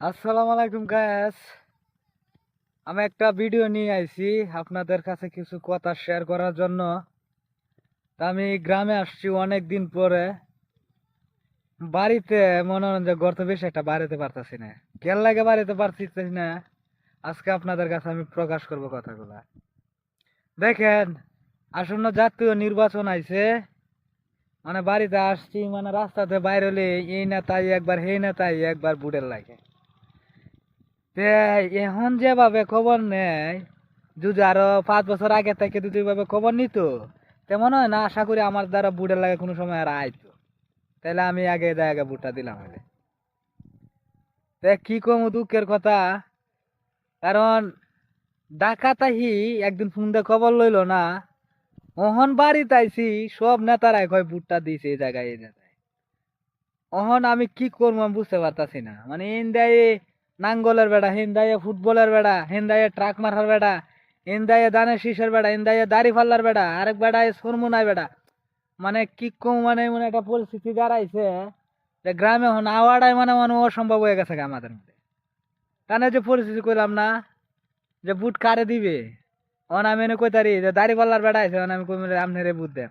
আসসালামু আলাইকুম গায়েস। আমি একটা ভিডিও নিয়ে আইছি আপনাদের কাছে কিছু কথা শেয়ার করার জন্য। তা আমি গ্রামে আসছি অনেক দিন পরে। বাড়িতে মনে হয় যে গর্ত বেশি একটা বাড়িতে পারতাছি না, কেন লাগে বাড়িতে পারতেছি না। আজকে আপনাদের কাছে আমি প্রকাশ করব কথাগুলা। দেখেন, আসন্ন জাতীয় নির্বাচন আইছে, মানে বাড়িতে আসছি, মানে রাস্তাতে বাইরে হলে এই নেতাই একবার সেই নেতাই একবার বুড়ের লাগে। তে এখন যেভাবে খবর নেয়, যদি আরো 5 বছর আগে থেকে যদি এভাবে খবর নিত, তেমন হয় না আশা করি আমার দ্বারা বুড়ের লাগে কোনো সময় আর আইতো। তাহলে আমি আগে যাই আগে বুটটা দিলাম হলে। তে কি কম দুঃখের কথা, কারণ ডাকাতাহি একদিন ফোন দিয়ে খবর লইলো না, অহন বাড়িতে আইছি সব নেতারাই কয় বুটটা দিছে এই জায়গায় এই জায়গায়। অহন আমি কি করবো আমি বুঝতে পারতাছি না, মানে ইন্দায় নাঙ্গলের বেড়া, হিন্দায় ফুটবলের বেড়া, হিন্দায় ট্রাক মারার বেড়া, ইন্দায় দানের শীষের বেড়া, ইন্দায় দাড়ি ফাল্লার বেড়া, আরেক বেড়ায় সরমুনায় বেড়া। মানে কি কম, মানে এমন একটা পরিস্থিতি দাঁড়াইছে যে গ্রামে এখন আওয়াটাই মানে মানে অসম্ভব হয়ে গেছে আমাদের মধ্যে। কারণ যে পরিস্থিতি করলাম না যে বুট কারে দিবে, অন আমি এনে কইতারি যে দাড়ি পাল্লার বেড়া আছে, আমি কই আপনারে বুট দেন,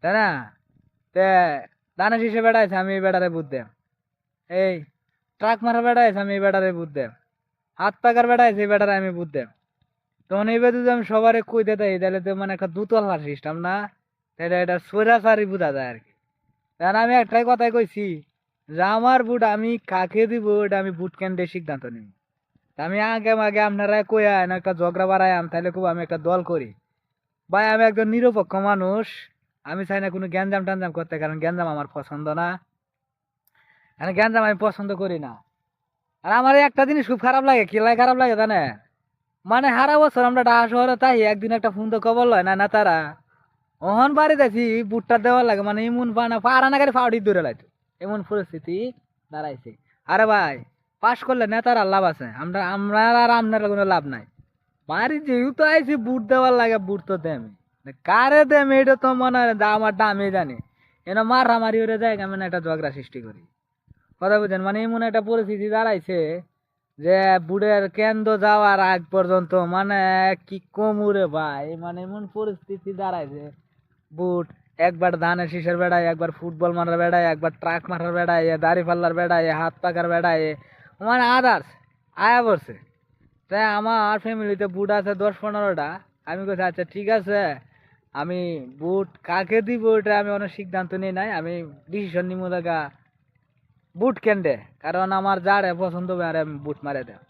তাই না? তে দানের শীষে বেড়া আছে, আমি এই বেড়ারে বুট দেন। এই ট্রাক মারা বেড়া আছে, আমি এই বেড়ারে বুট দেন। হাত পাকার বেড়া আছে, এই বেড়ারে আমি বুট দেন। তখন এইবার যদি আমি সবারে কই দিতে তাহলে তো মানে একটা দুতলার সিস্টেম না, তাহলে এটা সৈরাচারি বোঝা যায় আর কি। কারণ আমি একটাই কথাই কইছি যে আমার বুট আমি কাকে দিব এটা আমি বুট কেন্দ্রে সিদ্ধান্ত নিব। তা আমি আগে আগে আপনারা কই আন একটা ঝগড়া বাড়াই আম, তাহলে খুব আমি একটা দল করি। ভাই আমি একজন নিরপেক্ষ মানুষ, আমি চাই না কোনো গ্যাঞ্জাম টাঞ্জাম করতে, কারণ গ্যাঞ্জাম আমার পছন্দ না। কারণ গ্যাঞ্জাম আমি পছন্দ করি না। আর আমার এই একটা জিনিস খুব খারাপ লাগে, কি লাগে খারাপ লাগে জানে, মানে সারা বছর আমরা ঢাকা শহরে তাই একদিন একটা ফোন তো খবর লয় না না তারা। ওহন বাড়ি দেখি বুটটা দেওয়ার লাগে, মানে এমন পানা পাড়া না গাড়ি ফাউডি দূরে লাইতো, এমন পরিস্থিতি দাঁড়াইছে। আরে ভাই, পাশ করলে নেতার আর লাভ আছে, আমরা আমরা আর আপনার কোনো লাভ নাই। বাড়ি যেহেতু আইছি বুট দেওয়ার লাগে, বুট তো দেম, কারে দেম এটা তো মনে হয় আমার দামই জানি। এনে মারামারি হয়ে যায়, আমি একটা ঝগড়া সৃষ্টি করি। কথা বুঝছেন, মানে এমন একটা পরিস্থিতি দাঁড়াইছে যে বুড়ের কেন্দ্র যাওয়ার আগ পর্যন্ত মানে কি কমুরে ভাই, মানে এমন পরিস্থিতি দাঁড়াইছে। বুট একবার ধানের শীষের বেড়ায়, একবার ফুটবল মারার বেড়ায়, একবার ট্রাক মারার বেড়ায়, দাড়ি পাল্লার বেড়ায়, হাত পাকার বেড়ায়, মানে আদার্স আয়া পড়ছে। তাই আমার ফ্যামিলিতে বুট আছে 10-15টা। আমি বলছি আচ্ছা ঠিক আছে, আমি বুট কাকে দিব এটা আমি অনেক সিদ্ধান্ত নিই নাই, আমি ডিসিশন নিবো দেখা বুট কেন্দ্রে, কারণ আমার যারে পছন্দ হবে আর আমি বুট মারে দেয়।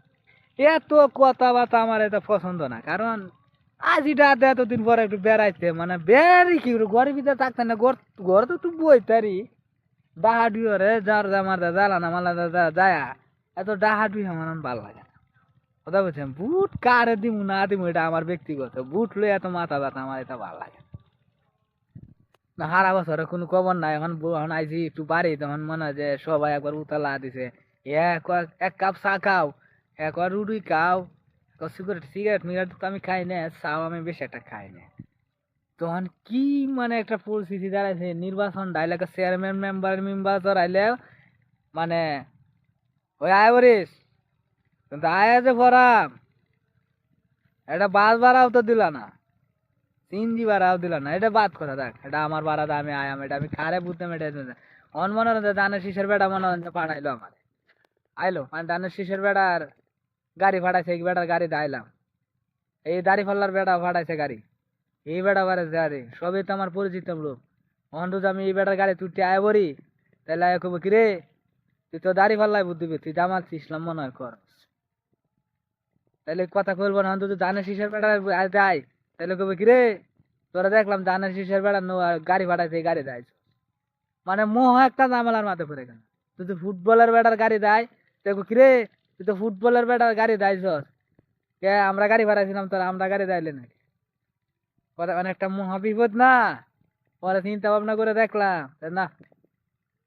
এত কথাবার্তা আমার এটা পছন্দ না, কারণ আজ এটা এতদিন পরে একটু বেড়াইতে, মানে বেড়ারি কি ঘরের ভিতরে থাকতে না, ঘর তো একটু বইতারি ডাহাডুই রে যার আমার জ্বালা না মালা যায়, এত ডাহাডুই আমার ভালো লাগে না। কথা বলছেন, বুট কারে দিমু না দিমু এটা আমার ব্যক্তিগত, বুট লই এত মাথা ব্যথা আমার এটা ভালো লাগে না। না সারা বছরে কোনো খবর নাই, এখন এখন আইছি একটু বাড়ি, তখন মনে হয় যে সবাই একবার উতলা দিছে। এক কাপ চা খাও, একবার রুটি খাও, সিগারেট সিগারেট মিগারেট তো আমি খাই না, চাও আমি বেশি একটা খাই না। তখন কি মানে একটা পরিস্থিতি দাঁড়াইছে, নির্বাচন ডাইলে চেয়ারম্যান মেম্বার মেম্বার আইলে মানে ওই আয় বরিস, কিন্তু আয়া যে ভরাম এটা বাস ভাড়াও তো দিলা না, সিএনজি ভাড়াও দিলা না, এটা বাদ কথা দেখ, এটা আমার ভাড়া আমি আয়াম, এটা আমি খারে বুঝতাম। এটা অন মনে হয় ধানের শীষের বেড়া মনে হয় পাঠাইলো আমার, আইলো মানে ধানের শীষের বেড়ার গাড়ি ফাটাইছে, এই বেড়ার গাড়িতে আইলাম, এই দাড়ি ফাল্লার বেড়া ফাটাইছে গাড়ি, এই বেড়া ফাটাইছে গাড়ি, সবই তো আমার পরিচিত লোক। অন রোজ আমি এই বেড়ার গাড়ি তুই আয় বরি, তাহলে আয় কব কিরে তুই তো দাড়ি ফাল্লাই বুদ্ধি তুই জামাত ইসলাম মনে হয় কর, তাহলে কথা বলবো না, তুই ধানের শীষের বেড়া আয়, তাহলে কবে কিরে তোরা দেখলাম ধানের শীষের বেড়া গাড়ি ফাটাইছে এই গাড়ি দেয়, মানে মোহ একটা জামেলার মাথায় পড়ে গেল। তুই তো ফুটবলের বেটার গাড়ি দেয়, দেখো কিরে তুই তো ফুটবলের বেটার গাড়ি দেয়ছস, কে আমরা গাড়ি ভাড়াইছিলাম তোর আমরা গাড়ি দেয়লে নাকি? কথা অনেকটা মহা বিপদ না। পরে চিন্তা ভাবনা করে দেখলাম যে না,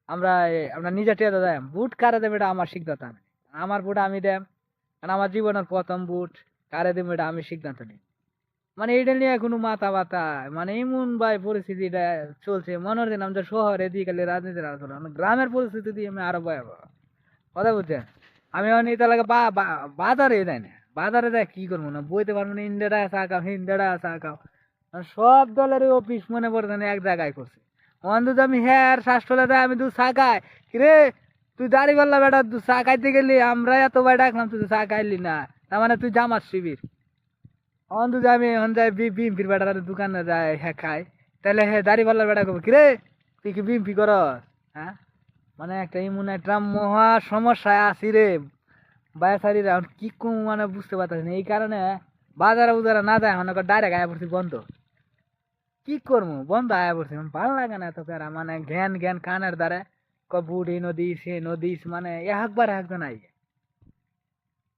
আমরা আমরা নিজে টেতে দেয় বুট কারে দেবে এটা আমার সিদ্ধান্ত আমি, আমার বুট আমি দেম, কারণ আমার জীবনের প্রথম বুট কারে দেবে এটা আমি সিদ্ধান্ত নিই। মানে এটা নিয়ে কোনো মাথা ব্যথা, মানে এমন ভাই পরিস্থিতিটা চলছে, মনে হচ্ছে আমরা শহরে দিয়ে গেলে রাজনীতির আলোচনা, গ্রামের পরিস্থিতি দিয়ে আমি আরো ভয়াবহ। কথা বুঝছেন, আমি অনেক লাগে বাজারে দেয় না, বাজারে দেয় কি করবো না, বইতে পারবো না, ইন্ডিয়াটা চা খাও, হিন্দিটা চা খাও, আর সব দলের অফিস মনে পড়ে না এক জায়গায় করছে। অন্ধ আমি হ্যাঁ শ্বাসটলে দেয়, আমি তুই চা খাই কিরে, তুই দাড়ি পাল্লা বেটা, তুই চা খাইতে গেলি, আমরা এত ভাই ডাকলাম, তুই চা খাইলি না, তার মানে তুই জামাত শিবির। অন্ধ আমি এখন যাই বিএমপির বেটার দোকানে যায় হ্যাঁ খাই, তাহলে হ্যাঁ দাড়ি পাল্লার বেটা করবো কিরে, তুই কি বিএমপি কর? হ্যাঁ, মানে একটা এমন একটা মহা সমস্যায় আছি রে বায়াসারিরা, এখন কি কম মানে বুঝতে পারতেছি না। এই কারণে বাজারে উজারে না যায়, এখন ডাইরেক্ট আয়া পড়ছি বন্ধ। কি করবো, বন্ধ আয়া পড়ছি, ভালো লাগে না এত প্যারা, মানে জ্ঞান জ্ঞান কানের দ্বারা বুড়ি নদী সে নদী, মানে একবার নাই।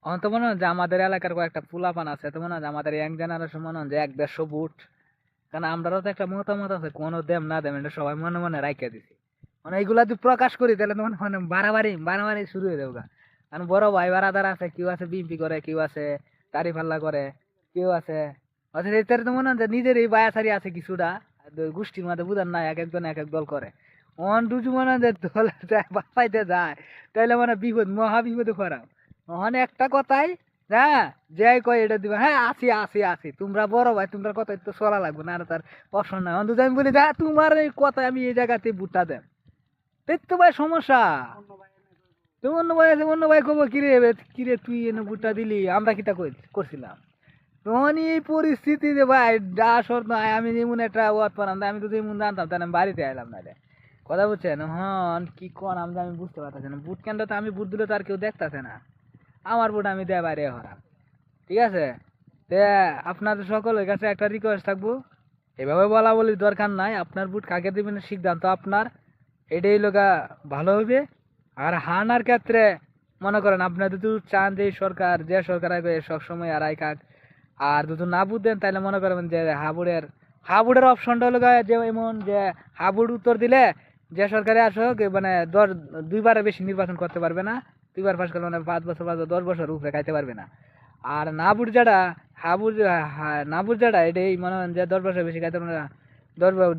এখন তো মনে হয় যে আমাদের এলাকার কয়েকটা পোলাপান আছে, তো মনে হয় যে আমাদের ইয়াং জেনারেশন মনে হয় যে 1-150 বুট, কারণ আমরাও তো একটা মতামত আছে, কোনো দেম না দেম এটা সবাই মনে মনে রাখিয়া দিছি। মানে এইগুলা যদি প্রকাশ করি তাহলে তো মানে বাড়াবাড়ি বাড়াবাড়ি শুরু হয়ে যাবে। কারণ বড় ভাই বারাদার আছে, কেউ আছে বিএমপি করে, কেউ আছে দাড়ি পাল্লা করে, কেউ আছে অথচ এটার তো মনে হয় যে নিজের এই বায়াসারি আছে কিছুটা, গোষ্ঠীর মধ্যে বুঝান না, এক একজন এক এক দল করে। অন দুজু মনে হয় যে দল বাঁচাইতে যায়, তাইলে মানে বিপদ, মহা বিপদে খরাম। ওখানে একটা কথাই, হ্যাঁ, যে কয় এটা দিবা, হ্যাঁ আসি আসি আসি, তোমরা বড় ভাই, তোমরা কথা তো চলা লাগবে না, আর তার অপশন নাই। অন্তত আমি বলি যা তোমার এই কথা, আমি এই জায়গাতে বুটটা দেন, তাই তো ভাই সমস্যা। তুমি অন্য ভাই আছে, অন্য ভাই কব কিরে, কিরে তুই এনে বুটটা দিলি, আমরা কিটা করছিলাম তখন এই পরিস্থিতি যে ভাই আসর নয়, আমি যেমন একটা ওয়ার্ড পারাম, আমি তো যেমন জানতাম তাহলে আমি বাড়িতে আইলাম না রে। কথা বুঝছেন, হন কি কোন আমি বুঝতে পারতেছি না। বুট কেন্দ্র তো আমি বুট দিলে তো আর কেউ দেখতেছে না, আমার বুট আমি দেয় বাইরে হরাম। ঠিক আছে, তে আপনাদের সকলের কাছে একটা রিকোয়েস্ট থাকবো, এভাবে বলা বলির দরকার নাই, আপনার বুট কাকে দিবেন সিদ্ধান্ত আপনার, এটাই লোকা ভালো হবে। আর হানার ক্ষেত্রে মনে করেন আপনার যদি চান যে সরকার, যে সরকার আইবে সবসময় আর আইকাক, আর যদি না বুঝতেন তাহলে মনে করবেন যে হাবুড়ের অপশনটা হলো যে এমন যে হাবুড় উত্তর দিলে যে সরকারে আসুক মানে 2বারের বেশি নির্বাচন করতে পারবে না, 2বার পাস করলে মানে 5 বছর 10 বছর উপরে খাইতে পারবে না। আর নাবুর যেটা হাবুর নাবুর যেটা এটাই মনে হয় যে 10 বছর বেশি খাইতে পারবে না,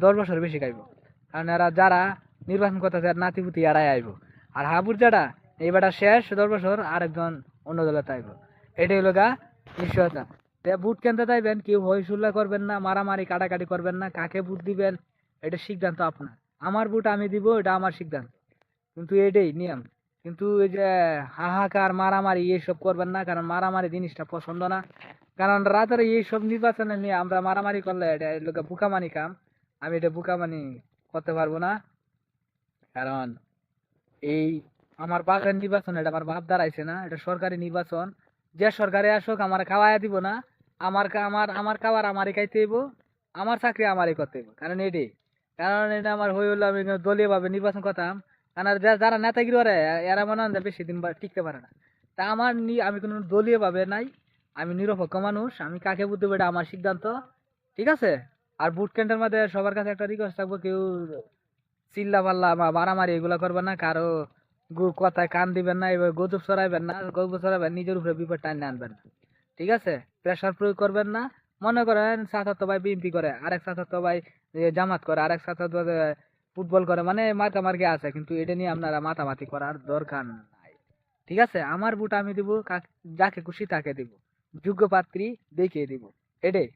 10 বছর বেশি খাইব, কারণ এরা যারা নির্বাচন করতেছে নাতিপুতি এরাই আইব। আর হাবুর যেটা এইবারটা শেষ 10 বছর আরেকজন অন্য দলে আইব, এটাই হলো গা নিশ্চয়তা। বুট কিনতে চাইবেন, কেউ হই হুল্লা করবেন না, মারামারি কাটাকাটি করবেন না, কাকে বুট দিবেন এটা সিদ্ধান্ত আপনার। আমার বুট আমি দিব, এটা আমার সিদ্ধান্ত, কিন্তু এটাই নিয়ম। কিন্তু এই যে হাহাকার মারামারি এইসব করবেন না, কারণ মারামারি জিনিসটা পছন্দ না। কারণ রাতের এইসব নির্বাচনে নিয়ে আমরা মারামারি করলে এটা লোকে বুকামানি কাম, আমি এটা বুকামানি করতে পারবো না। কারণ এই আমার বাগান নির্বাচন, এটা আমার বাপ দাঁড়াইছে না, এটা সরকারি নির্বাচন, যে সরকারে আসুক আমার খাওয়াইয়া দিব না, আমার খাবার আমারই খাইতে হইব, আমার চাকরি আমারই করতে হইব, কারণ এটাই। কারণ এটা আমার হয়ে হলো আমি দলীয় ভাবে নির্বাচন করতাম, কারণ যারা নেতাগিরি করে এরা মনে হয় যে বেশি দিন টিকতে পারে না। তা আমি কোনো দলীয় ভাবে নাই, আমি নিরপেক্ষ মানুষ, আমি কাকে বুঝতে পারি এটা আমার সিদ্ধান্ত। ঠিক আছে, আর বুট ক্যান্টের মধ্যে সবার কাছে একটা রিকোয়েস্ট থাকবো, কেউ চিল্লা পাল্লা বা মারামারি এগুলা করবেন না, কারো কথায় কান দিবেন না, এবার গজব ছড়াইবেন না, গজব ছড়াইবেন নিজের উপরে বিপদ টাইনে আনবেন না। ঠিক আছে, প্রেশার প্রয়োগ করবেন না। মনে করেন চাচাতো ভাই বিএনপি করে, আরেক চাচাতো ভাই জামাত করে, আরেক চাচাতো ভাই ফুটবল করে, মানে মার্কামার্কি আছে, কিন্তু এটা নিয়ে আপনারা মাতামাতি করার দরকার নাই। ঠিক আছে, আমার ভোট আমি দিব, যাকে খুশি তাকে দিব, যোগ্য পাত্রী দেখিয়ে দিব, এটাই।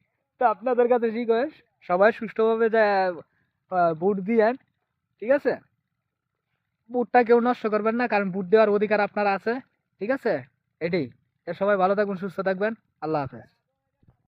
তো আপনাদের কাছে রিকোয়েস্ট, সবাই সুষ্ঠুভাবে ভোট দিয়েন। ঠিক আছে, বুটটা কেউ নষ্ট করবেন না, কারণ বুট দেওয়ার অধিকার আপনার আছে। ঠিক আছে, এটাই। সবাই ভালো থাকবেন, সুস্থ থাকবেন, আল্লাহ হাফেজ।